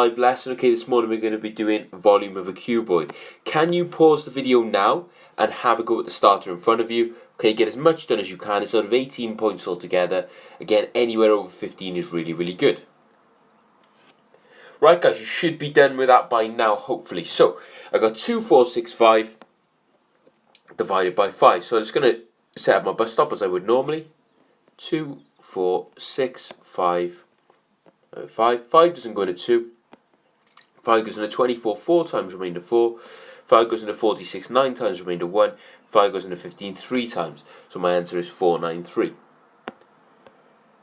live lesson. Okay, this morning we're going to be doing volume of a cuboid. Can you pause the video now and have a go at the starter in front of you? Okay, get as much done as you can. It's out of 18 points altogether. Again, anywhere over 15 is really, really good. Right guys, you should be done with that by now, hopefully. So, I got 2465 divided by 5. So I'm just going to set up my bus stop as I would normally. 2465 5 doesn't go into 2. 5 goes into 24 4 times remainder 4. 5 goes into 46 9 times remainder 1. 5 goes into 15 3 times. So my answer is 493.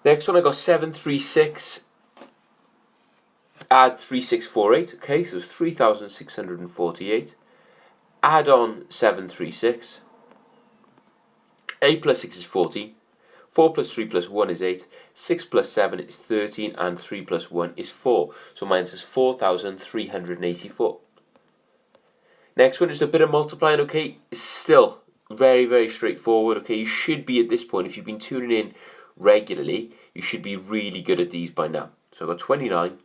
Next one I got 736. Add 3648. Okay, so it's 3648. Add on 736. 8 plus 6 is 14. 4 plus 3 plus 1 is 8, 6 plus 7 is 13, and 3 plus 1 is 4. So my answer is 4,384. Next one is a bit of multiplying, okay? It's still very, very straightforward, okay? You should be at this point, if you've been tuning in regularly, you should be really good at these by now. So I've got 29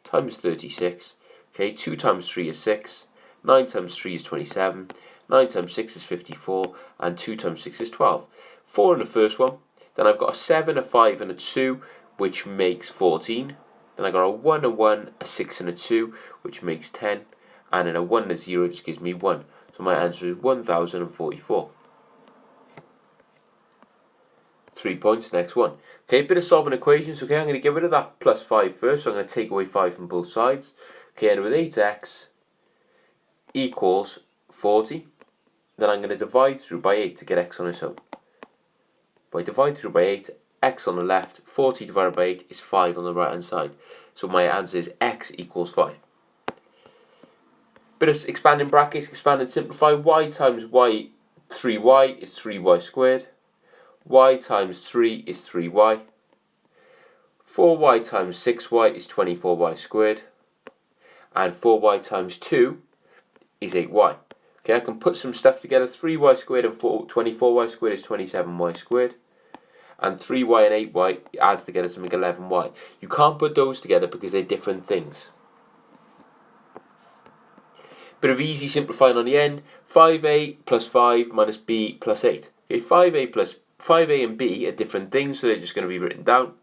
times 36, okay? 2 times 3 is 6, 9 times 3 is 27, 9 times 6 is 54, and 2 times 6 is 12. 4 in the first one. Then I've got a 7, a 5 and a 2, which makes 14. Then I've got a 1, a 1, a 6 and a 2, which makes 10. And then a 1 and a 0 just gives me 1. So my answer is 1044. 3 points, next one. Okay, a bit of solving equations. Okay, I'm going to get rid of that plus 5 first. So I'm going to take away 5 from both sides. Okay, and with 8x equals 40. Then I'm going to divide through by 8 to get x on its own. If I divide through by 8, x on the left, 40 divided by 8 is 5 on the right hand side. So my answer is x equals 5. Bit of expanding brackets, expand and simplify. Y times y, 3y is 3y squared. Y times 3 is 3y. 4y times 6y is 24y squared. And 4y times 2 is 8y. Okay, I can put some stuff together. 3y squared and 24y squared is 27y squared. And 3y and 8y adds together to make 11y. You can't put those together because they're different things. Bit of easy simplifying on the end. 5a plus 5 minus b plus 8. Okay, 5a and b are different things, so they're just going to be written down.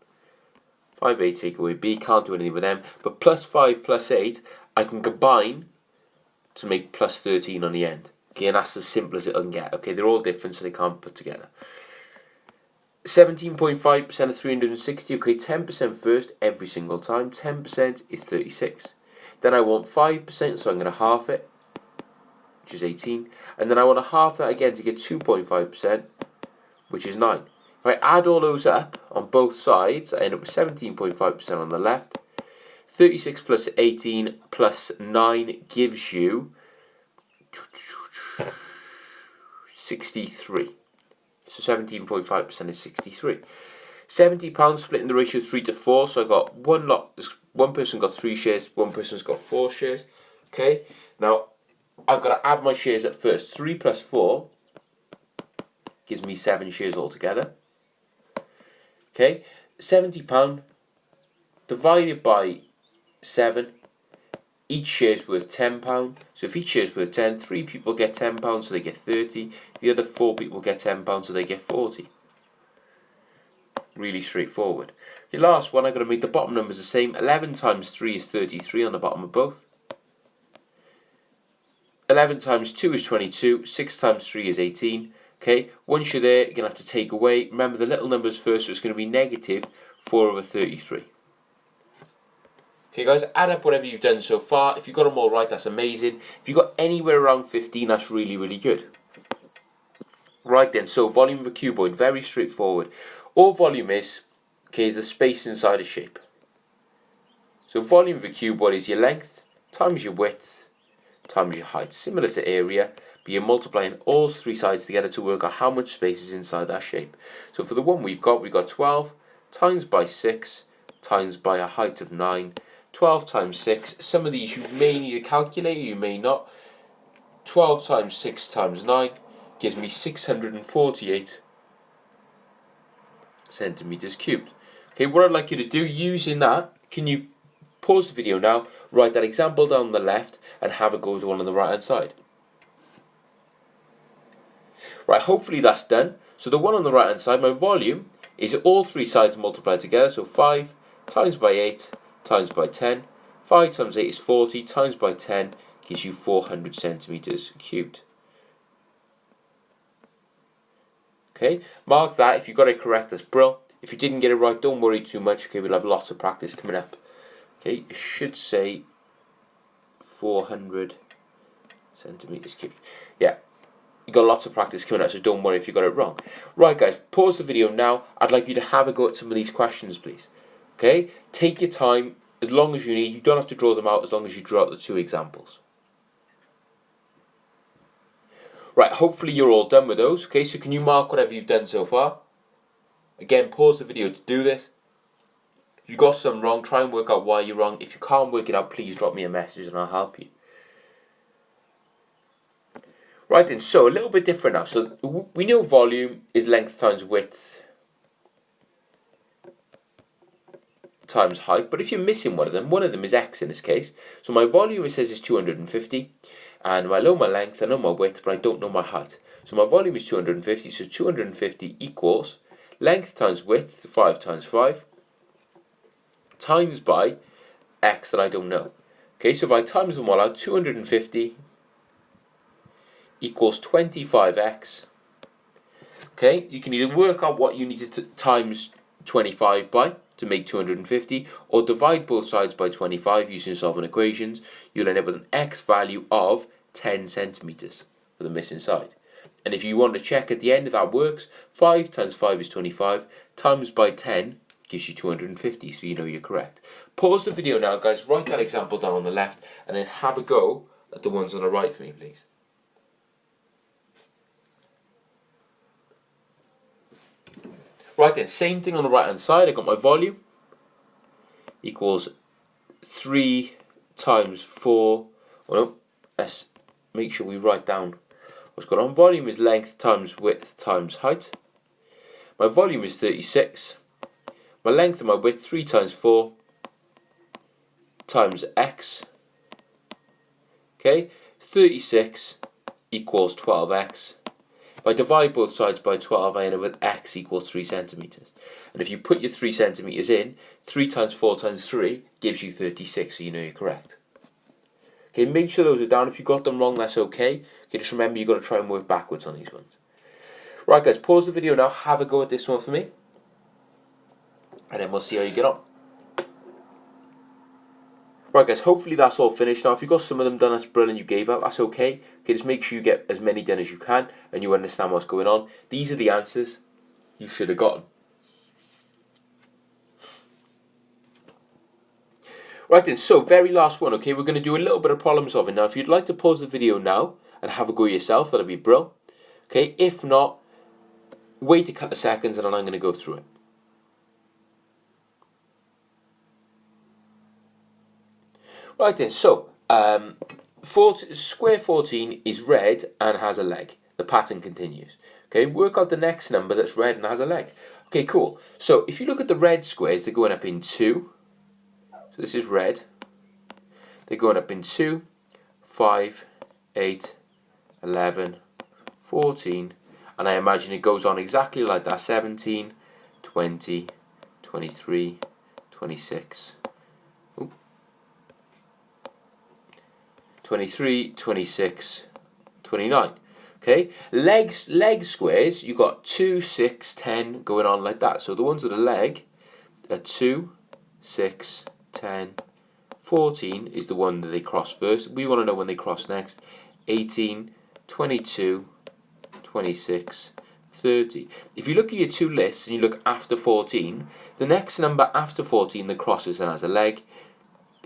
5a take away b, can't do anything with them. But plus 5 plus 8, I can combine to make plus 13 on the end. Okay, and that's as simple as it'll get. Okay, they're all different, so they can't put together. 17.5% of 360. Okay, 10% first every single time. 10% is 36. Then I want 5%, so I'm going to half it, which is 18. And then I want to half that again to get 2.5%, which is 9. If I add all those up on both sides, I end up with 17.5% on the left. 36 plus 18 plus 9 gives you 63. So 17.5% is 63. £70 split in the ratio 3 to 4. So I got one lot. One person got 3 shares. One person's got 4 shares. Okay. Now I've got to add my shares at first. 3 plus 4 gives me 7 shares altogether. Okay. £70 divided by 7. Each share is worth £10. So if each share is worth 10, 3 people get £10, so they get 30. The other 4 people get £10, so they get 40. Really straightforward. The last one, I've got to make the bottom numbers the same. 11 times 3 is 33 on the bottom of both. 11 times 2 is 22. 6 times 3 is 18. Okay, once you're there, you're going to have to take away. Remember the little numbers first, so it's going to be negative 4 over 33. Okay guys, add up whatever you've done so far. If you've got them all right, that's amazing. If you've got anywhere around 15, that's really, really good. Right then, so volume of a cuboid, very straightforward. All volume is, okay, is the space inside a shape. So volume of a cuboid is your length times your width times your height. Similar to area, but you're multiplying all 3 sides together to work out how much space is inside that shape. So for the one we've got 12 times by 6 times by a height of 9. 12 times 6, some of these you may need a calculator, you may not. 12 times 6 times 9 gives me 648 centimeters cubed. Okay, what I'd like you to do using that, can you pause the video now, write that example down on the left, and have a go with the one on the right hand side. Right, hopefully that's done. So the one on the right hand side, my volume is all three sides multiplied together, so 5 times by 8 times by 10. 5 times 8 is 40, times by 10 gives you 400 centimetres cubed. Okay, mark that. If you got it correct, that's brilliant. If you didn't get it right, don't worry too much. Okay, we'll have lots of practice coming up. Okay, it should say 400 centimetres cubed. Yeah, you got lots of practice coming up, so don't worry if you got it wrong. Right, guys, pause the video now. I'd like you to have a go at some of these questions, please. Okay, take your time as long as you need. You don't have to draw them out as long as you draw out the two examples. Right, hopefully you're all done with those. Okay, so can you mark whatever you've done so far? Again, pause the video to do this. If you got something wrong, try and work out why you're wrong. If you can't work it out, please drop me a message and I'll help you. Right then, so a little bit different now. So we know volume is length times width times height, but if you're missing one of them is x in this case. So my volume, it says, is 250, and I know my length, I know my width, but I don't know my height. So my volume is 250, so 250 equals length times width, 5 times 5, times by x that I don't know. Okay, so if I times them all out, 250 equals 25x. Okay, you can either work out what you need to times 25 by to make 250, or divide both sides by 25 using solving equations. You'll end up with an x value of 10 centimeters for the missing side. And if you want to check at the end if that works, 5 times 5 is 25, times by 10 gives you 250, so you know you're correct. Pause the video now, guys, write that example down on the left, and then have a go at the ones on the right for me, please. Right then, same thing on the right hand side. I got my volume equals 3 times 4. Well, no, let's make sure we write down what's going on. Volume is length times width times height. My volume is 36. My length and my width, 3 times 4 times x. Okay, 36 equals 12x. If I divide both sides by 12, I end up with x equals 3 centimeters. And if you put your 3 centimeters in, 3 times 4 times 3 gives you 36, so you know you're correct. Okay, make sure those are down. If you got them wrong, that's okay. Okay, just remember you've got to try and work backwards on these ones. Right, guys, pause the video now. Have a go at this one for me. And then we'll see how you get on. Right, guys, hopefully that's all finished. Now, if you got some of them done, that's brilliant, you gave up, that's okay. Okay, just make sure you get as many done as you can and you understand what's going on. These are the answers you should have gotten. Right then, so very last one, okay, we're going to do a little bit of problem solving. Now, if you'd like to pause the video now and have a go yourself, that'd be brilliant. Okay, if not, wait a couple of seconds and then I'm going to go through it. Right then, so square 14 is red and has a leg. The pattern continues. Okay, work out the next number that's red and has a leg. Okay, cool. So if you look at the red squares, they're going up in 2. So this is red. They're going up in 2, 5, 8, 11, 14. And I imagine it goes on exactly like that. 17, 20, 23, 26. 23, 26, 29. Okay, leg squares, you got 2, 6, 10 going on like that. So the ones with a leg are 2, 6, 10, 14 is the one that they cross first. We want to know when they cross next. 18, 22, 26, 30. If you look at your two lists and you look after 14, the next number after 14 that crosses and has a leg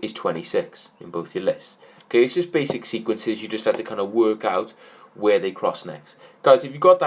is 26 in both your lists. Okay, it's just basic sequences. You just have to kind of work out where they cross next. Guys, if you got that